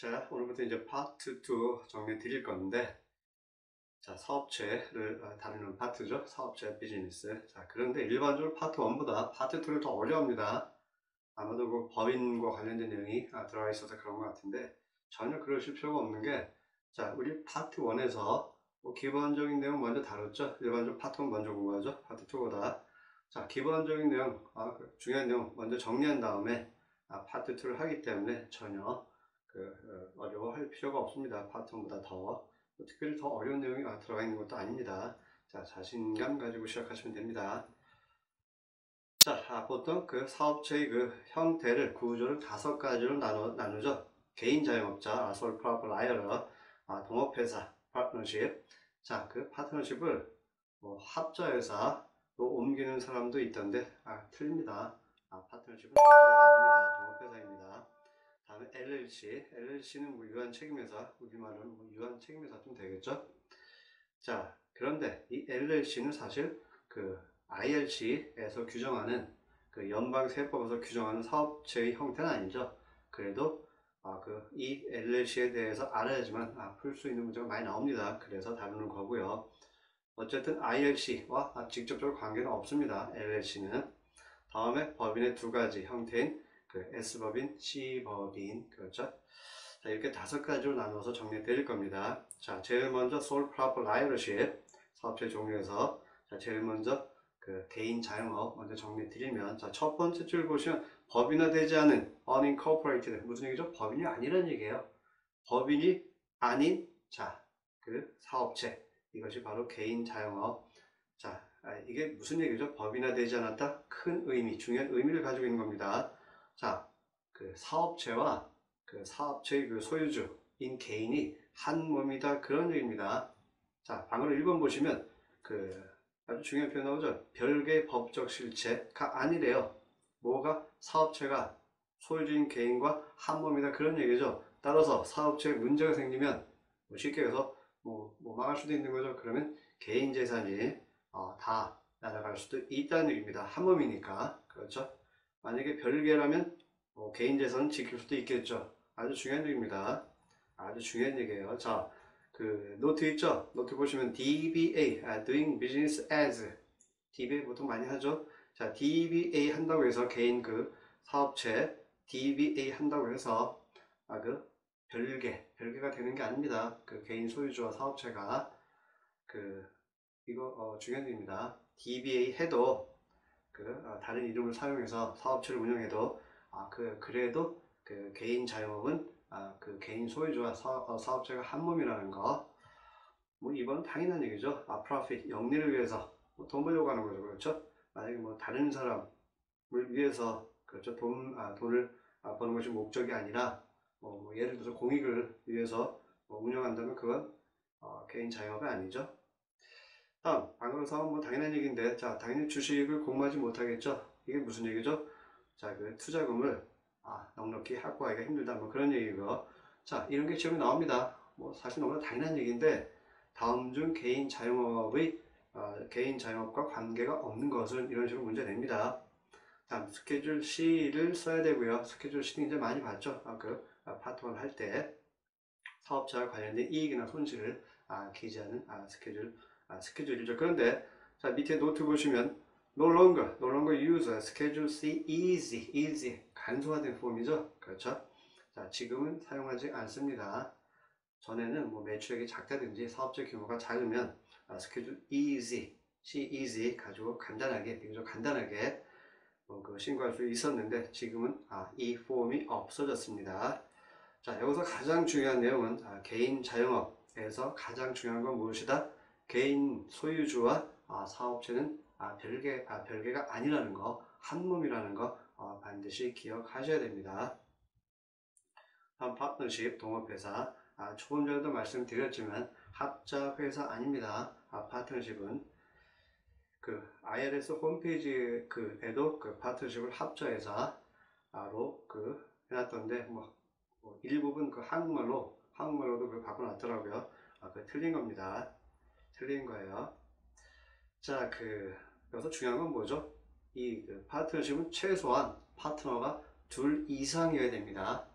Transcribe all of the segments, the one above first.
자, 오늘부터 이제 파트 2 정리해 드릴 건데, 자, 사업체를 다루는 파트죠. 사업체 비즈니스. 자, 그런데 일반적으로 파트 1보다 파트 2를 더 어려워합니다. 아마도 그 법인과 관련된 내용이 들어가 있어서 그런 것 같은데, 전혀 그러실 필요가 없는 게, 자, 우리 파트 1에서 뭐 기본적인 내용 먼저 다뤘죠. 일반적으로 파트 1 먼저 공부하죠. 파트 2보다. 자, 기본적인 내용, 중요한 내용 먼저 정리한 다음에 파트 2를 하기 때문에 전혀 어려워할 필요가 없습니다. 파트 1보다 더. 특별히 더 어려운 내용이 들어가 있는 것도 아닙니다. 자, 자신감 가지고 시작하시면 됩니다. 자, 보통 그 사업체의 그 형태를, 구조를 5가지로 나누죠. 개인 자영업자, 솔 프로프라이터, 동업회사, 파트너십. 자, 그 파트너십을 뭐 합자회사, 또 옮기는 사람도 있던데, 틀립니다. 파트너십은 합자회사 아닙니다. 동업회사입니다. 다음에 LLC는 뭐 유한책임회사, 우리말로는 뭐 유한책임회사쯤 되겠죠. 자, 그런데 이 LLC는 사실 그 IRC에서 규정하는 그 연방세법에서 규정하는 사업체의 형태는 아니죠. 그래도 이 LLC에 대해서 알아야지만 풀 수 있는 문제가 많이 나옵니다. 그래서 다루는 거고요. 어쨌든 IRC와 직접적으로 관계는 없습니다. LLC는. 다음에 법인의 2가지 형태인 그 S법인, C법인, 그렇죠? 자, 이렇게 5가지로 나눠서 정리해 드릴 겁니다. 자, 제일 먼저 Sole Proprietorship, 사업체 종류에서, 자, 제일 먼저 그 개인 자영업 먼저 정리해 드리면, 자, 첫 번째 줄 보시면 법인화되지 않은 unincorporated, 무슨 얘기죠? 법인이 아니라는 얘기예요. 법인이 아닌, 자, 그 사업체, 이것이 바로 개인 자영업. 자, 이게 무슨 얘기죠? 법인화되지 않았다? 큰 의미, 중요한 의미를 가지고 있는 겁니다. 자, 그 사업체와 그 사업체의 그 소유주인 개인이 한 몸이다, 그런 얘기입니다. 자, 방금 1번 보시면 그 아주 중요한 표현 나오죠. 별개의 법적 실체가 아니래요. 뭐가? 사업체가 소유주인 개인과 한 몸이다, 그런 얘기죠. 따라서 사업체에 문제가 생기면 쉽게 해서 뭐 망할 수도 있는 거죠. 그러면 개인 재산이 다 날아갈 수도 있다는 얘기입니다. 한 몸이니까. 그렇죠? 만약에 별개라면 개인 재산은 지킬 수도 있겠죠. 아주 중요한 얘기입니다. 아주 중요한 얘기예요. 자, 그 노트 있죠? 노트 보시면 DBA, Doing Business As. DBA 보통 많이 하죠? 자, DBA 한다고 해서 개인 그 사업체 DBA 한다고 해서 그 별개가 되는 게 아닙니다. 그 개인 소유주와 사업체가 이거 중요한 얘기입니다. DBA 해도 다른 이름을 사용해서 사업체를 운영해도 그래도 그 개인 자영업은 그 개인 소유주와 사업체가 한 몸이라는 거. 뭐 이번은 당연한 얘기죠. 프로핏, 영리를 위해서 돈 벌려고 하는 거죠. 그렇죠? 만약에 뭐 다른 사람을 위해서, 그렇죠, 돈을 버는 것이 목적이 아니라 뭐 예를 들어서 공익을 위해서 운영한다면 그건 개인 자영업이 아니죠. 다음, 방금 사업 뭐 당연한 얘기인데, 자, 당연히 주식을 공모하지 못하겠죠. 이게 무슨 얘기죠? 자, 그 투자금을 넉넉히 확보하기가 힘들다, 뭐 그런 얘기고. 자, 이런 게 지금 나옵니다. 뭐 사실 너무나 당연한 얘기인데, 다음 중 개인 자영업과 관계가 없는 것은, 이런 식으로 문제 냅니다. 다음, 스케줄 C를 써야 되고요. 스케줄 C는 이제 많이 봤죠. 파트 1 할 때 사업자와 관련된 이익이나 손실을 기재하는 스케줄이죠. 그런데 자, 밑에 노트 보시면 no longer use schedule C easy 간소화된 폼이죠. 그렇죠? 자, 지금은 사용하지 않습니다. 전에는 뭐 매출액이 작다든지 사업체 규모가 작으면 schedule easy 가지고 간단하게, 비교적 간단하게 신고할 수 있었는데, 지금은 이 폼이 없어졌습니다. 자, 여기서 가장 중요한 내용은 개인 자영업에서 가장 중요한 건 무엇이다? 개인 소유주와 사업체는 별개가 아니라는 거, 한 몸이라는 거 반드시 기억하셔야 됩니다. 다음, 파트너십, 동업회사. 조금 전에도 말씀드렸지만 합자회사 아닙니다. 파트너십은 그 IRS 홈페이지에 에도 그 파트너십을 합자회사로 해놨던데, 일부분 한국말로도 바꿔놨더라고요. 틀린 겁니다. 틀린 거예요. 자, 여기서 중요한 건 뭐죠? 이 파트너십은 최소한 파트너가 2 이상이어야 됩니다.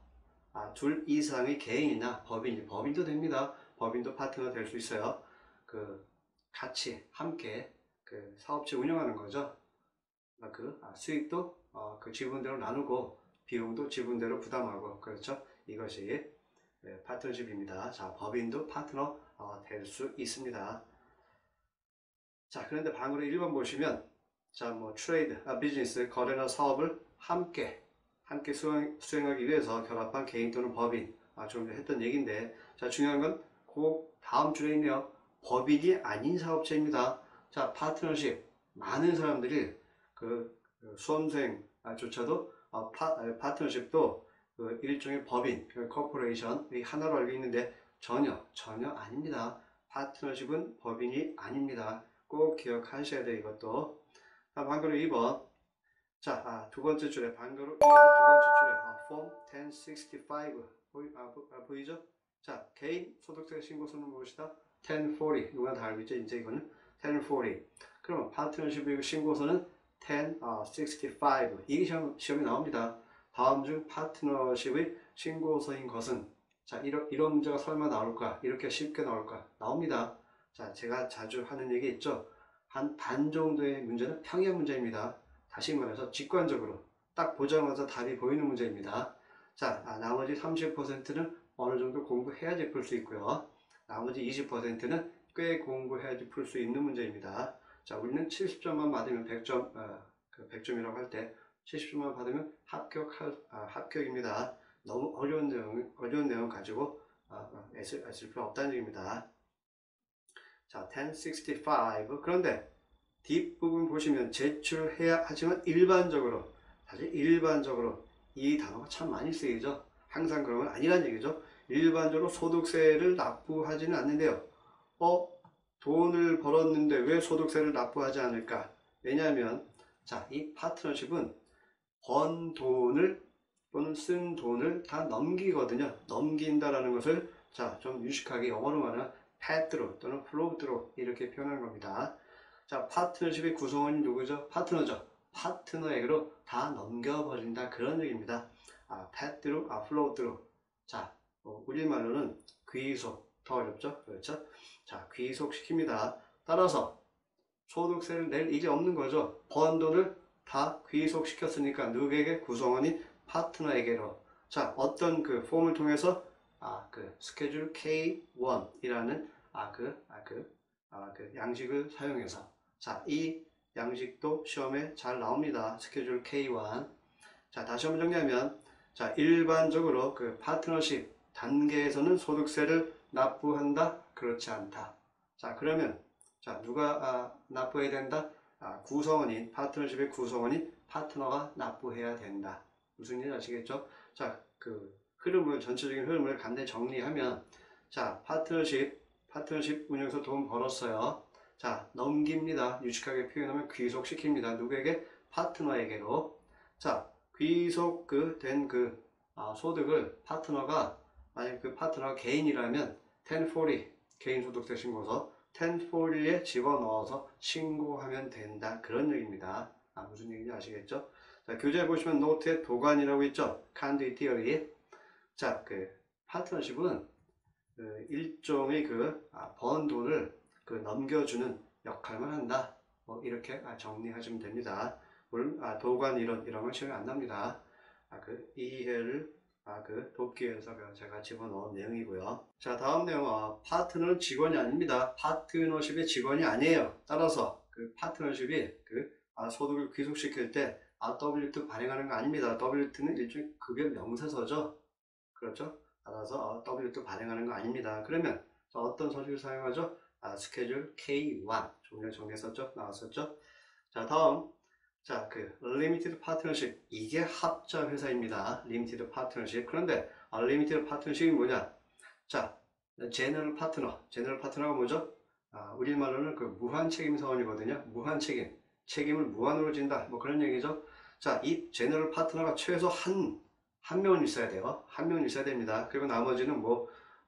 둘 이상의 개인이나 법인도 됩니다. 법인도 파트너 될 수 있어요. 같이 함께 사업체 운영하는 거죠. 수익도 지분대로 나누고 비용도 지분대로 부담하고, 그렇죠? 이것이 파트너십입니다. 자, 법인도 파트너 될 수 있습니다. 자, 그런데 방으로 1번 보시면, 자, 트레이드, 비즈니스, 거래나 사업을 함께 수행하기 위해서 결합한 개인 또는 법인, 좀 전에 했던 얘기인데, 자, 중요한 건 그 다음 줄에 있네요. 법인이 아닌 사업체입니다. 자, 파트너십, 많은 사람들이 수험생조차도 파트너십도 일종의 법인, 코퍼레이션 하나로 알고 있는데 전혀 아닙니다. 파트너십은 법인이 아닙니다. 꼭 기억하셔야 돼요. 이것도. 방금 2번. 자, 두 번째 줄에 방금 1에서 두 번째 줄에 Form 1065 보이죠? 자, 개인 소득세 신고서는 무엇이다? 1040. 누가 다 알고 있죠? 이제 이거는 1040. 그러면 파트너십 신고서는 1065. 이게 시험에 나옵니다. 다음 중 파트너십의 신고서인 것은, 자, 이런 문제가 설마 나올까? 이렇게 쉽게 나올까? 나옵니다. 자, 제가 자주 하는 얘기 있죠? 한 반 정도의 문제는 평행 문제입니다. 다시 말해서 직관적으로 딱 보자마자 답이 보이는 문제입니다. 자, 나머지 30%는 어느 정도 공부해야지 풀 수 있고요. 나머지 20%는 꽤 공부해야지 풀 수 있는 문제입니다. 자, 우리는 70점만 받으면 100점, 100점이라고 할 때 70점만 받으면 합격입니다. 너무 어려운 내용 가지고 애쓸 필요 없다는 얘기입니다. 자, 1065. 그런데 뒷부분 보시면 제출해야 하지만 사실 일반적으로 이 단어가 참 많이 쓰이죠. 항상 그런 건 아니란 얘기죠. 일반적으로 소득세를 납부하지는 않는데요. 돈을 벌었는데 왜 소득세를 납부하지 않을까? 왜냐하면, 자, 이 파트너십은 번 돈을 또는 쓴 돈을 다 넘기거든요. 넘긴다라는 것을, 자, 좀 유식하게 영어로 말하면 pass-through 또는 flow-through 이렇게 표현하는 겁니다. 자, 파트너십의 구성원이 누구죠? 파트너죠. 파트너에게로 다 넘겨버린다, 그런 얘기입니다. pass-through, flow-through. 자, 우리말로는 귀속, 더 어렵죠? 그렇죠? 자, 귀속시킵니다. 따라서 소득세를 낼 일이 없는 거죠. 번 돈을 다 귀속시켰으니까 누구에게? 구성원인 파트너에게로. 자, 어떤 폼을 통해서 스케줄 K1이라는 양식을 사용해서, 자, 이 양식도 시험에 잘 나옵니다. 스케줄 K1. 자, 다시 한번 정리하면, 자, 일반적으로 파트너십 단계에서는 소득세를 납부한다? 그렇지 않다. 자, 그러면, 자, 누가 납부해야 된다? 구성원인, 파트너십의 구성원인 파트너가 납부해야 된다. 무슨 일인지 아시겠죠? 자, 전체적인 흐름을 간단히 정리하면, 자, 파트너십 운영에서 돈 벌었어요. 자, 넘깁니다. 유식하게 표현하면 귀속시킵니다. 누구에게? 파트너에게로. 자, 귀속된 소득을 파트너가, 만약 파트너가 개인이라면 1040 개인소득세 신고서 1040에 집어넣어서 신고하면 된다, 그런 얘기입니다. 무슨 얘기인지 아시겠죠? 자, 교재에 보시면 노트에 도관이라고 있죠? Conduit Theory. 자, 파트너십은 일종의 번 돈을 넘겨주는 역할만 한다. 이렇게 정리하시면 됩니다. 물론 도관 이런 건 시험에 안 납니다. 이해를 돕기 위해서 제가 집어넣은 내용이고요. 자, 다음 내용, 파트너는 직원이 아닙니다. 파트너십의 직원이 아니에요. 따라서 파트너십이 소득을 귀속시킬 때 W2 발행하는 거 아닙니다. W2는 일종의 급여 명세서죠. 그렇죠? 따라서 W2 발행하는 거 아닙니다. 그러면 어떤 서식을 사용하죠? 스케줄 K1. 좀 전에 정리했었죠? 나왔었죠? 자, 다음. 자, Limited Partnership. 이게 합자 회사입니다. Limited Partnership. 그런데 Limited Partnership이 뭐냐? 자, General Partner가 뭐죠? 우리말로는 무한 책임 사원이거든요. 무한 책임. 책임을 무한으로 진다. 그런 얘기죠. 자, 이 General Partner가 최소 한 명은 있어야 돼요. 한 명은 있어야 됩니다. 그리고 나머지는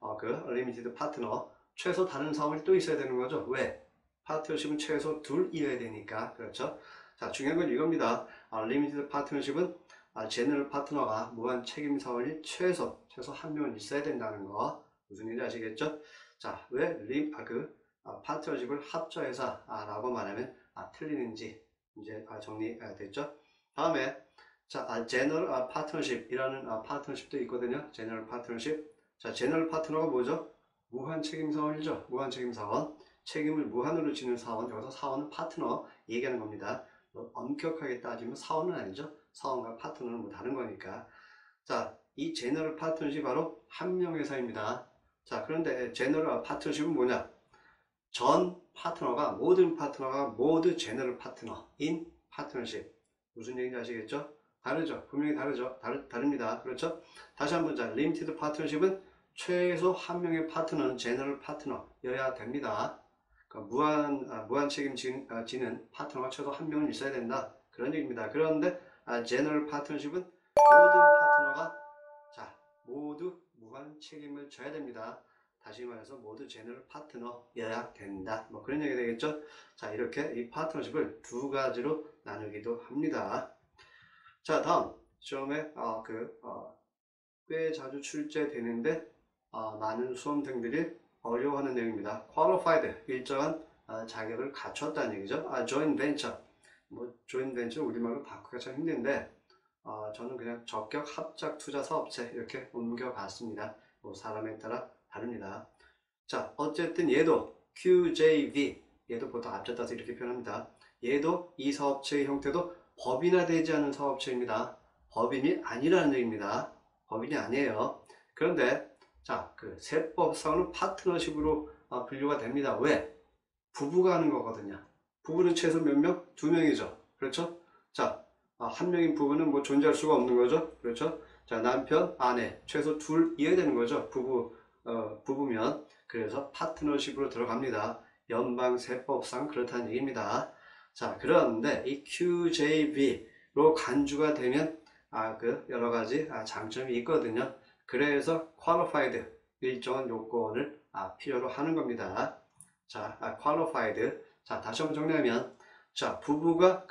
Limited Partner. 최소 다른 사원이 또 있어야 되는 거죠. 왜? 파트너십은 최소 둘이어야 되니까. 그렇죠? 자, 중요한 건 이겁니다. Limited Partnership은 제너럴 파트너가 무한 책임 사원이 최소 한 명은 있어야 된다는 거 무슨 얘기인지 아시겠죠? 자, 왜 파트너십을 합조해서 라고 말하면 틀리는지 이제 정리됐죠? 다음에 자, 제너럴 파트너십이라는 파트너십도 있거든요. 제너럴 파트너십. 자, 제너럴 파트너가 뭐죠? 무한 책임 사원이죠. 무한 책임 사원. 책임을 무한으로 지는 사원. 여기서 사원은 파트너 얘기하는 겁니다. 엄격하게 따지면 사원은 아니죠. 사원과 파트너는 뭐 다른 거니까. 자, 이 제너럴 파트너십이 바로 한 명 회사입니다. 자, 그런데 제너럴 파트너십은 뭐냐? 모든 파트너가 모두 제너럴 파트너인 파트너십. 무슨 얘기인지 아시겠죠? 다르죠. 분명히 다릅니다. 그렇죠? 다시 한번 자, 리미티드 파트너십은 최소 한 명의 파트너는 제너럴 파트너여야 됩니다. 그러니까 무한 책임 지는 파트너가 최소 한 명은 있어야 된다. 그런 얘기입니다. 그런데 제너럴 파트너십은 모든 파트너가 모두 무한 책임을 져야 됩니다. 다시 말해서 모두 제너럴 파트너여야 된다. 뭐 그런 얘기 되겠죠? 자, 이렇게 이 파트너십을 두 가지로 나누기도 합니다. 자, 다음 시험에 꽤 자주 출제되는데 많은 수험생들이 어려워하는 내용입니다. qualified, 일정한 자격을 갖췄다는 얘기죠. joint venture, joint venture 우리말로 바꾸기가 참 힘든데 저는 그냥 적격 합작 투자 사업체 이렇게 옮겨봤습니다. 사람에 따라 다릅니다. 자, 어쨌든 얘도 QJV, 얘도 보통 앞자따서 이렇게 표현합니다. 얘도 이 사업체의 형태도 법인화되지 않은 사업체입니다. 법인이 아니라는 얘기입니다. 법인이 아니에요. 그런데 자, 세법상으로는 파트너십으로 분류가 됩니다. 왜? 부부가 하는 거거든요. 부부는 최소 몇 명? 2명이죠. 그렇죠? 자, 한 명인 부부는 뭐 존재할 수가 없는 거죠. 그렇죠? 자, 남편, 아내, 최소 둘이어야 되는 거죠. 부부면. 그래서 파트너십으로 들어갑니다. 연방세법상 그렇다는 얘기입니다. 자, 그런데 이 QJV로 간주가 되면 여러 가지 장점이 있거든요. 그래서 qualified, 일정한 요건을 필요로 하는 겁니다. 자, qualified. 자, 다시 한번 정리하면, 자, 부부가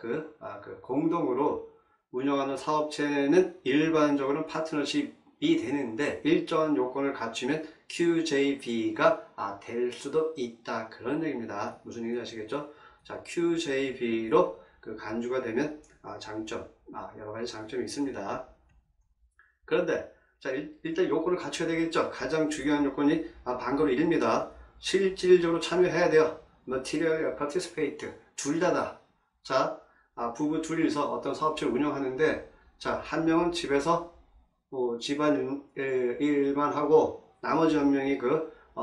공동으로 운영하는 사업체는 일반적으로 파트너십이 되는데 일정한 요건을 갖추면 QJV가 될 수도 있다. 그런 얘기입니다. 무슨 얘기인지 아시겠죠? 자, QJV로 간주가 되면 장점, 여러 가지 장점이 있습니다. 그런데 자, 일단 요건을 갖춰야 되겠죠. 가장 중요한 요건이 반가로 1입니다. 실질적으로 참여해야 돼요. Material Participate, 둘 다다. 자, 부부 둘이서 어떤 사업체를 운영하는데, 자, 한 명은 집에서 집안 일만 하고 나머지 한 명이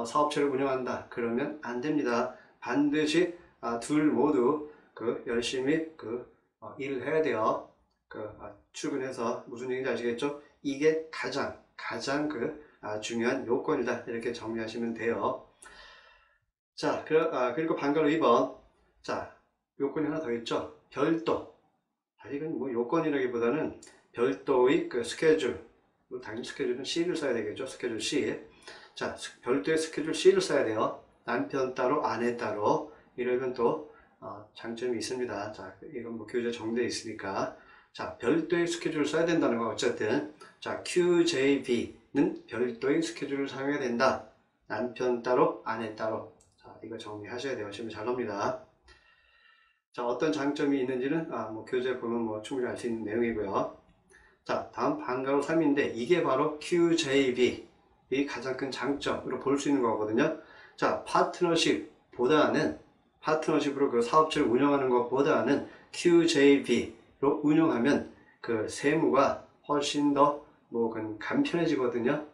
사업체를 운영한다. 그러면 안 됩니다. 반드시 둘 모두 열심히 일을 해야 돼요. 출근해서 무슨 얘기인지 아시겠죠? 이게 가장 중요한 요건이다. 이렇게 정리하시면 돼요. 자, 그리고 반가로 2번. 자, 요건이 하나 더 있죠. 별도. 이건 뭐 요건이라기보다는 별도의 스케줄. 당연히 스케줄은 C를 써야 되겠죠. 스케줄 C. 자, 별도의 스케줄 C를 써야 돼요. 남편 따로, 아내 따로. 이러면 또 장점이 있습니다. 자, 이건 뭐 교재 정리되어 있으니까. 자, 별도의 스케줄을 써야 된다는 거 어쨌든. 자, QJV는 별도의 스케줄을 사용해야 된다. 남편 따로, 아내 따로. 자, 이거 정리하셔야 돼요. 시험 잘 나옵니다. 자, 어떤 장점이 있는지는 교재 보면 충분히 알 수 있는 내용이고요. 자, 다음 반가로 3인데 이게 바로 QJV 이 가장 큰 장점으로 볼 수 있는 거거든요. 자, 파트너십으로 사업체를 운영하는 것보다는 QJV로 운영하면 세무가 훨씬 더 간편해지거든요.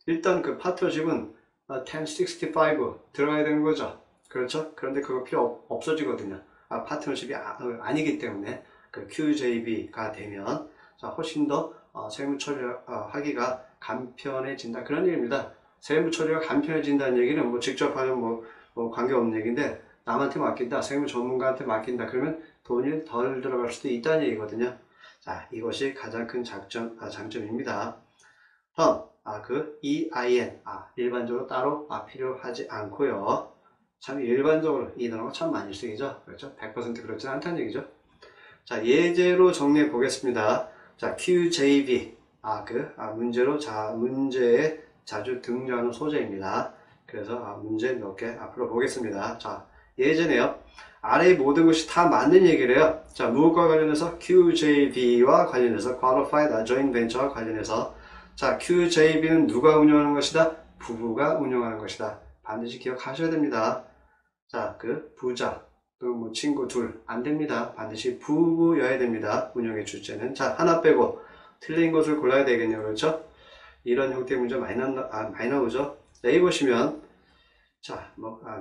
일단 파트너십은 1065 들어가야 되는 거죠. 그렇죠? 그런데 그거 필요 없어지거든요. 파트너십이 아니기 때문에 QJV가 되면 훨씬 더 세무 처리하기가 간편해진다. 그런 얘기입니다. 세무 처리가 간편해진다는 얘기는 직접 하면 관계없는 얘기인데 남한테 맡긴다, 세무 전문가한테 맡긴다 그러면 돈이 덜 들어갈 수도 있다는 얘기거든요. 자, 이것이 가장 큰 장점입니다. 다음, EIN, 일반적으로 따로 필요하지 않고요. 참 일반적으로 이 단어가 참 많이 쓰이죠. 그렇죠? 100% 그렇지 않다는 얘기죠. 자, 예제로 정리해 보겠습니다. 자, QJB. 문제에 자주 등장하는 소재입니다. 그래서 문제 몇 개 앞으로 보겠습니다. 자, 예전에요. 아래 모든 것이 다 맞는 얘기를 해요. 자, 무엇과 관련해서? QJB와 관련해서, Qualified Joint Venture와 관련해서. 자, QJB는 누가 운영하는 것이다? 부부가 운영하는 것이다. 반드시 기억하셔야 됩니다. 자, 부자, 또 친구 둘, 안 됩니다. 반드시 부부여야 됩니다. 운영의 주체는. 자, 하나 빼고 틀린 것을 골라야 되겠네요. 그렇죠? 이런 형태의 문제 많이 나오죠? 여기 보시면, 자,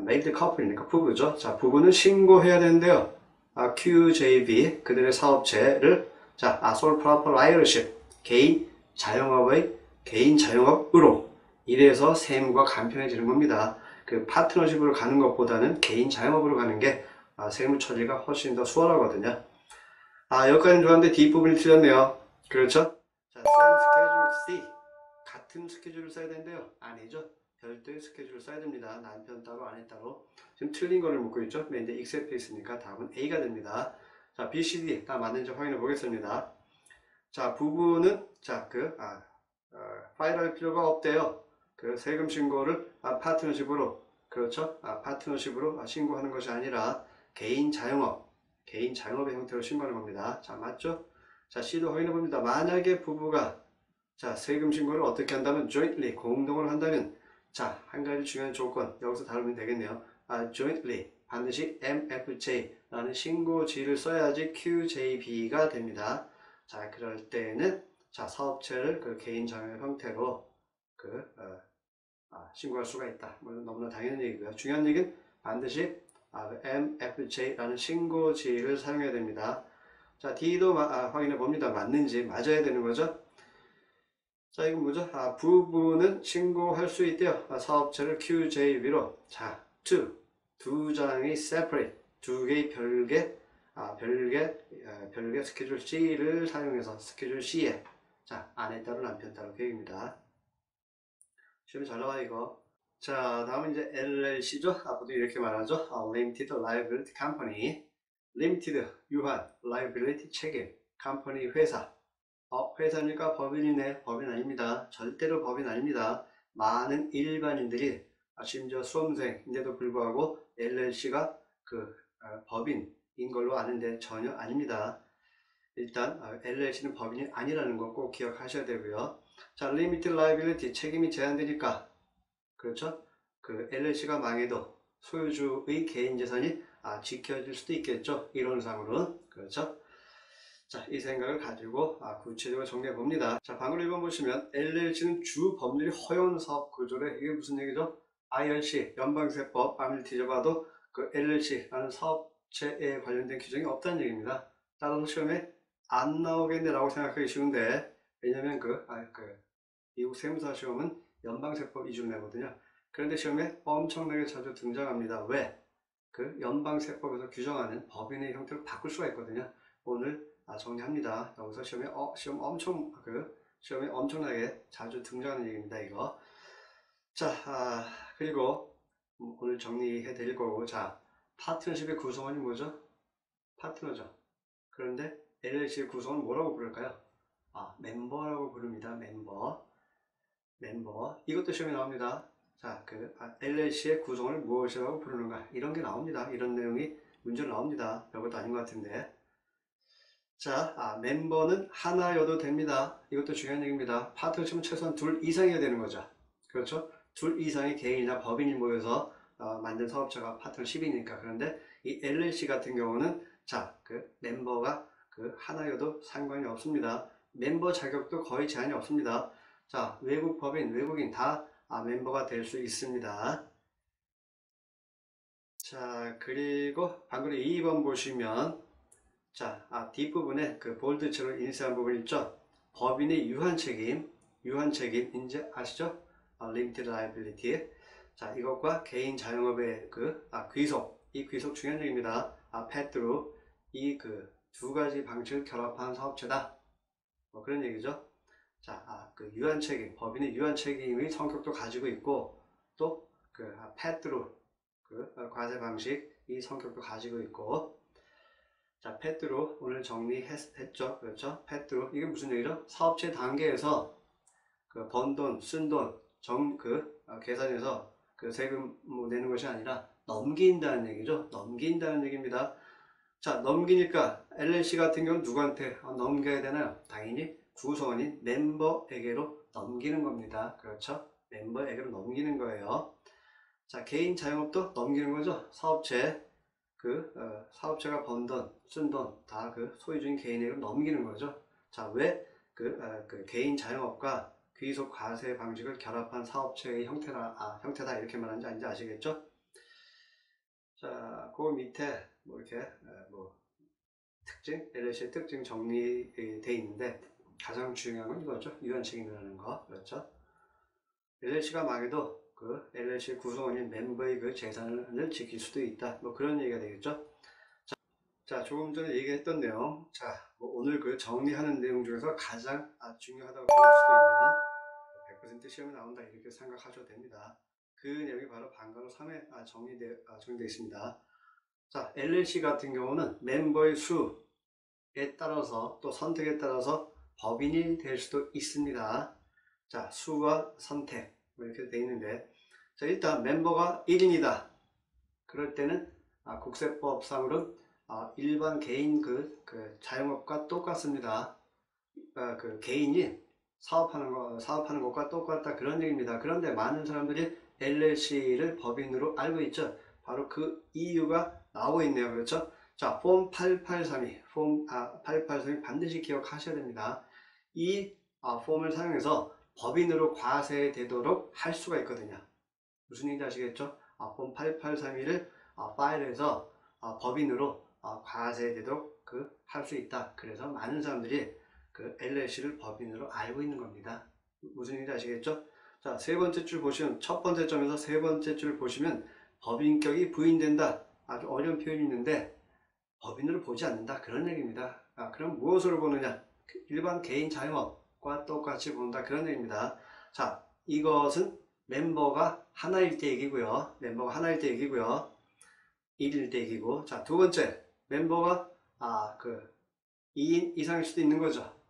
메이드 커플이니까 부부죠. 자, 부부는 신고해야 되는데요. QJB, 그들의 사업체를, 자, sole proprietorship, 개인 자영업으로, 이래서 세무가 간편해지는 겁니다. 파트너십으로 가는 것보다는 개인 자영업으로 가는 게 세무 처리가 훨씬 더 수월하거든요. 여기까지는 좋았는데 뒷부분이 틀렸네요. 그렇죠? 자, same schedule C. 같은 스케줄을 써야 되는데요. 아니죠. 별도의 스케줄을 써야 됩니다. 남편 따로, 아내 따로. 지금 틀린 거를 묻고 있죠. 근데 except 있으니까 답은 A가 됩니다. 자, B, C, D 다 맞는지 확인해 보겠습니다. 자, 부부는, 자, 파일할 필요가 없대요. 세금 신고를 파트너십으로, 그렇죠? 파트너십으로 신고하는 것이 아니라 개인 자영업의 형태로 신고하는 겁니다. 자, 맞죠? 자, C도 확인해 봅니다. 만약에 부부가, 자, 세금 신고를 어떻게 한다면 jointly, 공동으로 한다면, 자, 한 가지 중요한 조건, 여기서 다루면 되겠네요. jointly, 반드시 MFJ라는 신고지를 써야지 QJB가 됩니다. 자, 그럴 때는, 자, 사업체를 개인 자영업 형태로 신고할 수가 있다. 물론 너무나 당연한 얘기고요. 중요한 얘기는 반드시 MFJ라는 신고지를 사용해야 됩니다. 자, D도 확인해 봅니다. 맞는지. 맞아야 되는 거죠. 자, 이건 뭐죠? 부부는 신고할 수 있대요. 사업체를 QJB로. 자, 두 장의 separate, 두 개의 별개 스케줄 C를 사용해서 스케줄 C에, 자, 아내 따로 남편 따로 계획입니다. 시험이 잘 나와 이거. 자, 다음은 이제 LLC죠. 보통 이렇게 말하죠. Limited Liability Company. Limited, 유한, Liability, 책임, Company, 회사. 회사니까 법인이네. 법인 아닙니다. 절대로 법인 아닙니다. 많은 일반인들이, 심지어 수험생인데도 불구하고 LLC가 법인인 걸로 아는데 전혀 아닙니다. 일단 LLC는 법인이 아니라는 거 꼭 기억하셔야 되고요. 자, Limited Liability, 책임이 제한되니까, 그렇죠? LLC가 망해도 소유주의 개인 재산이 지켜질 수도 있겠죠. 이론상으로는. 그렇죠? 자, 이 생각을 가지고 구체적으로 정리해 봅니다. 자, 방금 1번 보시면 LLC는 주 법률이 허용하는 사업 구조래. 이게 무슨 얘기죠? IRC, 연방세법 아무리 뒤져봐도 LLC라는 사업체에 관련된 규정이 없다는 얘기입니다. 따라서 시험에 안 나오겠네 라고 생각하기 쉬운데, 왜냐면 미국 세무사 시험은 연방세법 위주로 내거든요. 그런데 시험에 엄청나게 자주 등장합니다. 왜? 연방세법에서 규정하는 법인의 형태를 바꿀 수가 있거든요. 오늘 정리합니다. 여기서 시험에 시험에 엄청나게 자주 등장하는 얘기입니다. 이거. 자, 그리고 오늘 정리해 드릴 거고, 자, 파트너십의 구성원이 뭐죠? 파트너죠. 그런데 LLC의 구성은 뭐라고 부를까요? 멤버라고 부릅니다. 멤버. 이것도 시험에 나옵니다. 자, LLC의 구성을 무엇이라고 부르는가? 이런 게 나옵니다. 이런 내용이 문제로 나옵니다. 별것도 아닌 것 같은데. 자, 멤버는 하나여도 됩니다. 이것도 중요한 얘기입니다. 파트너십은 최소한 둘 이상이어야 되는 거죠. 그렇죠? 둘 이상의 개인이나 법인이 모여서 만든 사업체가 파트너십이니까. 그런데 이 LLC 같은 경우는, 자, 멤버가 하나여도 상관이 없습니다. 멤버 자격도 거의 제한이 없습니다. 자, 외국 법인, 외국인 다 멤버가 될 수 있습니다. 자, 그리고 방금 2번 보시면, 자, 뒷부분에 볼드처럼 인쇄한 부분 있죠? 법인의 유한 책임, 이제 아시죠? Limited Liability. 자, 이것과 개인 자영업의 귀속, 이 귀속 중요한 얘기입니다. pass-through, 이 두 가지 방식을 결합한 사업체다. 그런 얘기죠. 자, 유한 책임, 법인의 유한 책임의 성격도 가지고 있고, 또 pass-through, 과세 방식, 이 성격도 가지고 있고. 자, 패드로 오늘 정리했죠. 그렇죠? 패드로. 이게 무슨 얘기죠? 사업체 단계에서 그 번 돈, 쓴 돈, 계산해서 그 세금 뭐 내는 것이 아니라 넘긴다는 얘기죠. 넘긴다는 얘기입니다. 자, 넘기니까 LLC 같은 경우는 누구한테 넘겨야 되나요? 당연히 구성원인 멤버에게로 넘기는 겁니다. 그렇죠? 멤버에게로 넘기는 거예요. 자, 개인 자영업도 넘기는 거죠. 사업체가 번 돈, 쓴 돈 다 그 소유주인 개인에게로 넘기는 거죠. 자, 왜 그 개인 자영업과 귀속 과세 방식을 결합한 사업체의 형태다 이렇게 말하는지 아닌지 아시겠죠? 자, 그 밑에 뭐 이렇게 LLC의 특징 정리되어 있는데 가장 중요한 건 이거죠. 유한 책임이라는 거. 그렇죠? LLC가 망해도 그 LLC 구성원인 멤버의 그 재산을 지킬 수도 있다. 뭐 그런 얘기가 되겠죠. 자, 조금 전에 얘기했던 내용. 자, 오늘 그 정리하는 내용 중에서 가장 중요하다고 볼 수도 있는 100% 시험에 나온다 이렇게 생각하셔도 됩니다. 그 내용이 바로 방과후 3에 정리되어 있습니다. 자, LLC 같은 경우는 멤버의 수에 따라서 또 선택에 따라서 법인이 될 수도 있습니다. 자, 수와 선택 이렇게 되어 있는데, 자, 일단 멤버가 1인이다. 그럴 때는 국세법상으로는 일반 개인 그 자영업과 똑같습니다. 그 개인이 사업하는 것과 똑같다 그런 얘기입니다. 그런데 많은 사람들이 LLC를 법인으로 알고 있죠. 바로 그 이유가 나오고 있네요. 그렇죠? 자, 폼 8832 반드시 기억하셔야 됩니다. 이 폼을 사용해서 법인으로 과세되도록 할 수가 있거든요. 무슨 얘기인지 아시겠죠? 폼 8832를 파일에서 법인으로 과세되도록 할 수 있다. 그래서 많은 사람들이 그 LLC를 법인으로 알고 있는 겁니다. 무슨 얘기인지 아시겠죠? 자, 세 번째 줄 보시면, 첫 번째 점에서 세 번째 줄 보시면 법인격이 부인된다. 아주 어려운 표현이 있는데 법인으로 보지 않는다. 그런 얘기입니다. 그럼 무엇으로 보느냐? 일반 개인 자영업과 똑같이 본다. 그런 얘기입니다. 자, 이것은 멤버가 하나일 때 얘기고요. 멤버가 하나일 때 얘기고요. 1일 때 얘기고. 자, 두 번째, 멤버가 2인 이상일 수도 있는 거죠.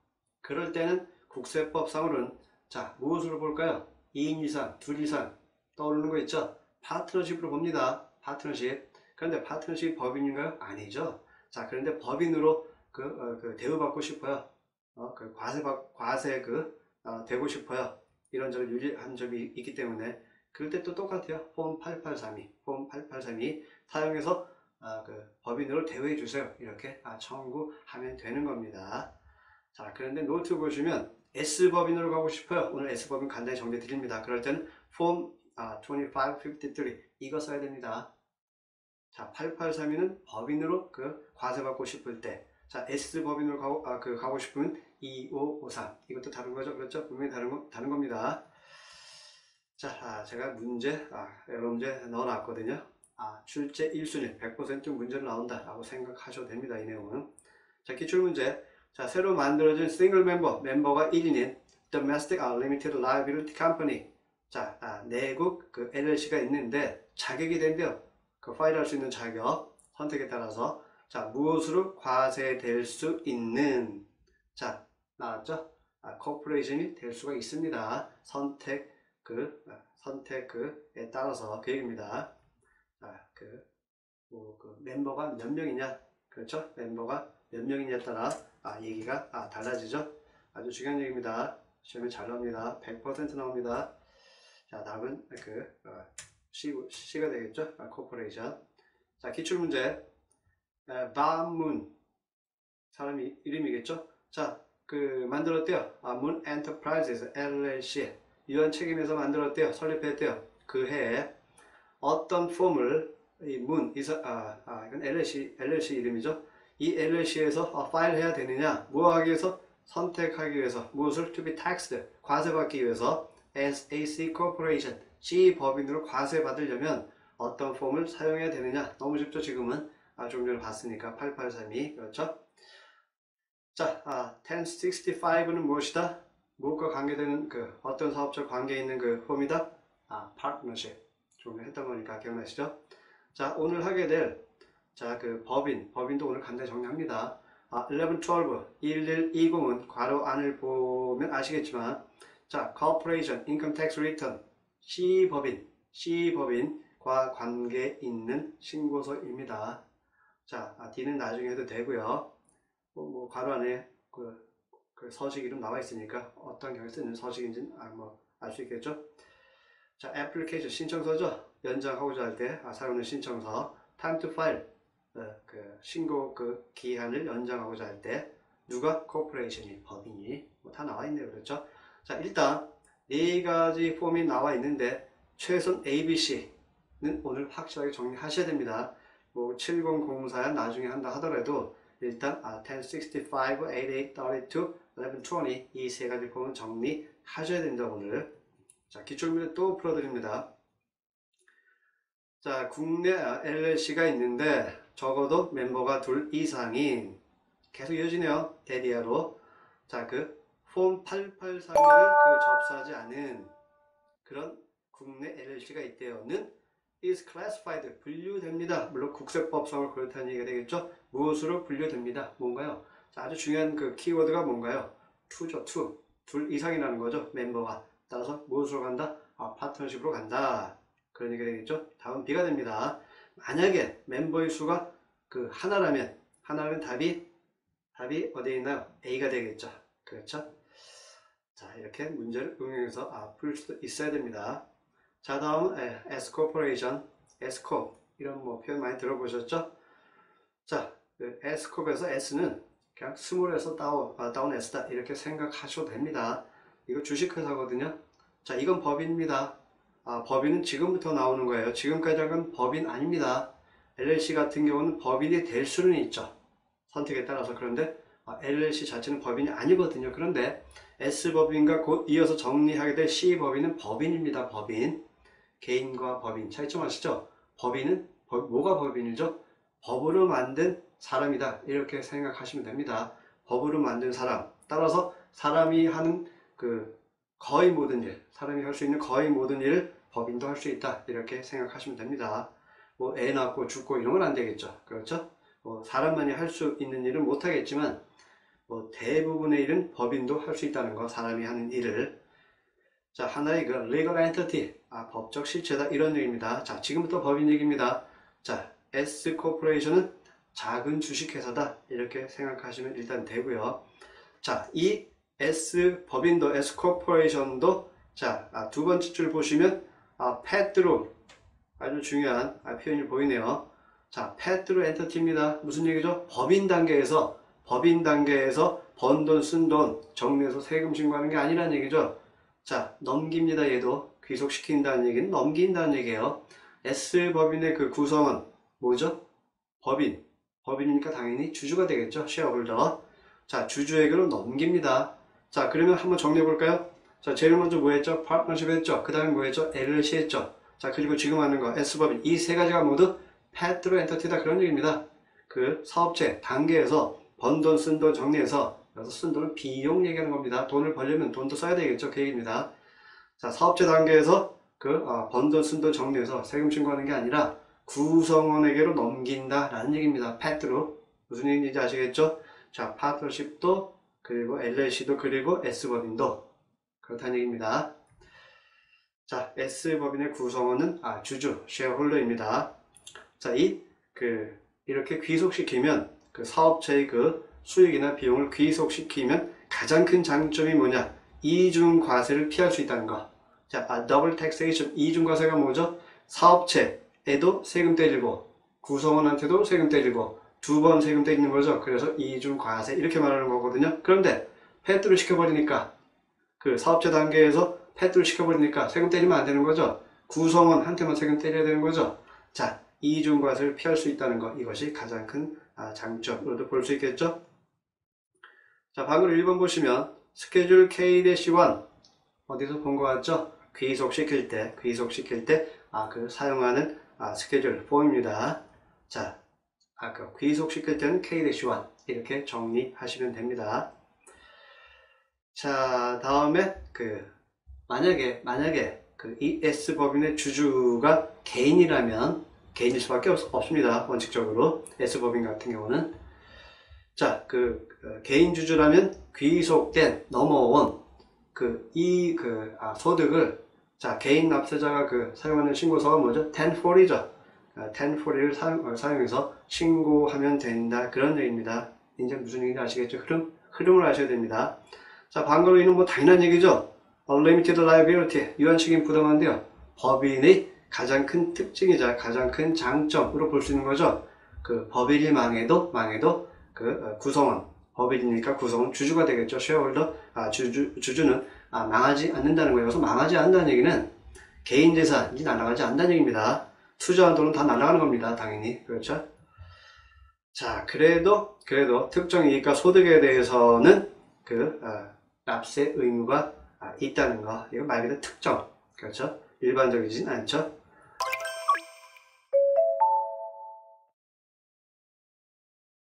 그럴 때는 국세법상으로는 자, 무엇으로 볼까요? 2인 이상, 2 이상 떠오르는 거 있죠? 파트너십으로 봅니다. 파트너십. 그런데 파트너십 법인인가요? 아니죠. 자, 그런데 법인으로 대우받고 싶어요. 과세 되고 싶어요. 이런저런 유리한 점이 있기 때문에 그럴 때 또 똑같아요. 폼 8832 사용해서 법인으로 대우해 주세요. 이렇게 청구하면 되는 겁니다. 자, 그런데 노트 보시면 S법인으로 가고 싶어요. 오늘 S법인 간단히 정리해 드립니다. 그럴 때는 폼 2553 이거 써야 됩니다. 자, 8832는 법인으로 과세받고 싶을 때, 자, S법인으로 가고 싶으면 2553 이것도 다른 거죠. 그렇죠? 분명히 다른 겁니다. 자, 제가 여러 문제 넣어놨거든요. 출제 1순위 100% 문제로 나온다 라고 생각하셔도 됩니다. 이 내용은. 자, 기출문제. 자, 새로 만들어진 싱글 멤버가 1인인 Domestic Limited Liability Company. 자, 내국 LLC가 있는데 자격이 된대요. 파일할 수 있는 자격 선택에 따라서 자, 무엇으로 과세될 수 있는, 자, 나왔죠? 코퍼레이션이 될 수가 있습니다. 선택에 따라서 그 얘기입니다. 멤버가 몇 명이냐, 그렇죠? 멤버가 몇 명이냐에 따라 얘기가 달라지죠. 아주 중요한 얘기입니다. 시험에 잘 나옵니다. 100% 나옵니다. 자, 다음은 C가 되겠죠? 코퍼레이션. 자, 기출문제. 바문 사람 이름이겠죠? 자, 만들었대요. 문 엔터프라이즈에서 LLC 유한 책임에서 만들었대요. 설립했대요. 그 해에 어떤 폼을 이건 LLC 이름이죠. 이 LLC에서 파일해야 되느냐, 뭐하기 위해서, 선택하기 위해서, 무엇을 to be taxed, 과세받기 위해서 as a C corporation, C 법인으로 과세받으려면 어떤 폼을 사용해야 되느냐. 너무 쉽죠. 지금은 좀 전에 봤으니까 8832 그렇죠. 자, 1065는 무엇이다? 무엇과 관계되는 어떤 사업적 관계에 있는 폼이다? partnership. 좀 했던 거니까 기억나시죠? 자, 오늘 하게 될 자, 그 법인도 오늘 간단히 정리합니다. 11, 12, 1120은 괄호 안을 보면 아시겠지만, 자, corporation, income tax return, C법인과 관계 있는 신고서입니다. 자, D는 나중에 해도 되고요. 뭐 괄호 안에 그 서식 이름 나와 있으니까 어떤 경우에 쓰는 서식인지는 알 수 있겠죠. 자, application 신청서죠. 연장하고자 할 때 사용하는 신청서. time to file 그 신고 그 기한을 연장하고자 할 때 누가 corporation이 법인이 다 나와 있네요. 그렇죠? 자, 일단 네 가지 폼이 나와 있는데 최선 ABC는 오늘 확실하게 정리하셔야 됩니다. 뭐 7004야 나중에 한다 하더라도 일단 1065, 88, 32, 1120 이 세 가지 폼은 정리하셔야 됩니다. 오늘. 자, 기출문제 또 풀어드립니다. 자, 국내 LLC가 있는데 적어도 멤버가 2 이상인 계속 이어지네요. 대리아로. 자, 그 폼 883을 접수하지 않은 그런 국내 LLC가 있대요는 is classified 분류됩니다. 물론 국세법상으로 그렇다는 얘기가 되겠죠. 무엇으로 분류됩니다. 뭔가요? 자, 아주 중요한 그 키워드가 뭔가요? 2죠. 2 이상이라는 거죠. 멤버가. 따라서 무엇으로 간다? 파트너십으로 간다. 그런 얘기가 되겠죠. 다음 B가 됩니다. 만약에 멤버의 수가 그 하나라면 답이 어디에 있나요? A가 되겠죠. 그렇죠? 자, 이렇게 문제를 응용해서 풀 수도 있어야 됩니다. 자, 다음은 S corporation, S corp 이런 뭐 표현 많이 들어보셨죠? 자, S corp에서 S는 그냥 스몰에서 다운 S다 이렇게 생각하셔도 됩니다. 이거 주식회사거든요. 자, 이건 법인입니다. 법인은 지금부터 나오는 거예요. 지금까지 한 건 법인 아닙니다. LLC 같은 경우는 법인이 될 수는 있죠. 선택에 따라서. 그런데 LLC 자체는 법인이 아니거든요. 그런데 S법인과 곧 이어서 정리하게 될 C법인은 법인입니다. 법인. 개인과 법인 차이점 아시죠? 법인은 뭐가 법인이죠? 법으로 만든 사람이다. 이렇게 생각하시면 됩니다. 법으로 만든 사람. 따라서 사람이 하는 거의 모든 일, 사람이 할 수 있는 거의 모든 일을 법인도 할 수 있다. 이렇게 생각하시면 됩니다. 뭐 애 낳고 죽고 이런 건 안 되겠죠. 그렇죠? 사람만이 할 수 있는 일은 못 하겠지만 대부분의 일은 법인도 할 수 있다는 거. 사람이 하는 일을. 자, 하나의 그 legal entity, 법적 실체다 이런 얘기입니다. 자, 지금부터 법인 얘기입니다. 자, S corporation은 작은 주식회사다 이렇게 생각하시면 일단 되고요. 자, 이 S 법인도 S corporation도 자, 두 번째 줄 보시면 pass-through 아주 중요한 표현이 보이네요. 자, pass-through entity입니다. 무슨 얘기죠? 법인 단계에서 번 돈, 쓴 돈 정리해서 세금 신고하는 게 아니라는 얘기죠. 자, 넘깁니다. 얘도 귀속시킨다는 얘기는 넘긴다는 얘기예요. S법인의 그 구성은 뭐죠? 법인이니까 당연히 주주가 되겠죠. 쉐어홀더. 자, 주주에게로 넘깁니다. 자, 그러면 한번 정리해 볼까요? 자, 제일 먼저 뭐 했죠? 파트너십 했죠. 그 다음에 뭐 했죠? LLC 했죠. 자, 그리고 지금 하는 거 S법인. 이 세 가지가 모두 pass-through entity다 그런 얘기입니다. 그 사업체 단계에서 번 돈, 쓴 돈 정리해서 여기서 쓴 돈은 비용 얘기하는 겁니다. 돈을 벌려면 돈도 써야 되겠죠. 그 얘기입니다. 자, 사업체 단계에서 번 돈, 쓴 돈 정리해서 세금 신고하는 게 아니라 구성원에게로 넘긴다 라는 얘기입니다. pass-through. 무슨 얘기인지 아시겠죠? 자, 파트너십도 그리고 LLC도 그리고 S법인도 그렇다는 얘기입니다. 자, S법인의 구성원은 주주, 쉐어홀더입니다. 자, 이렇게 귀속시키면 그 사업체의 그 수익이나 비용을 귀속시키면 가장 큰 장점이 뭐냐? 이중과세를 피할 수 있다는 거. 자, 더블 텍세이션. 이중과세가 뭐죠? 사업체에도 세금 떼지고 구성원한테도 세금 떼지고 두 번 세금 떼지는 거죠. 그래서 이중과세 이렇게 말하는 거거든요. 그런데 패스트를 시켜버리니까 그 사업체 단계에서 패스트를 시켜버리니까 세금 떼지면 안 되는 거죠. 구성원한테만 세금 떼려야 되는 거죠. 자, 이중과세를 피할 수 있다는 거. 이것이 가장 큰 장점으로도 볼 수 있겠죠. 자, 방금 1번 보시면 스케줄 K-1 어디서 본 것 같죠? 귀속시킬 때 그 사용하는 스케줄 폼입니다. 자, 아까 귀속시킬 때는 K-1 이렇게 정리하시면 됩니다. 자, 다음에 만약에 이 S법인의 주주가 개인이라면 개인일 수밖에 없습니다. 원칙적으로 S법인 같은 경우는. 자, 개인 주주라면 귀속된 넘어온 소득을, 자, 개인 납세자가 사용하는 신고서가 뭐죠? 1040이죠. 1040을 사용해서 신고하면 된다. 그런 얘기입니다. 이제 무슨 얘기인지 아시겠죠? 흐름을 아셔야 됩니다. 자, 반거로인은 뭐 당연한 얘기죠. Unlimited liability, 유한식인 부담한데요. 법인의 가장 큰 특징이자 가장 큰 장점으로 볼 수 있는 거죠. 법인이 망해도 구성원, 법인이니까 구성원 주주가 되겠죠. 쉐어홀더, 주주는 망하지 않는다는 거예요. 그래서 망하지 않는다는 얘기는 개인 재산이 날아가지 않는다는 얘기입니다. 투자한 돈은 다 날아가는 겁니다. 당연히. 그렇죠? 자, 그래도 특정 이익과 소득에 대해서는 납세 의무가 있다는 거. 이거 말 그대로 특정. 그렇죠? 일반적이진 않죠.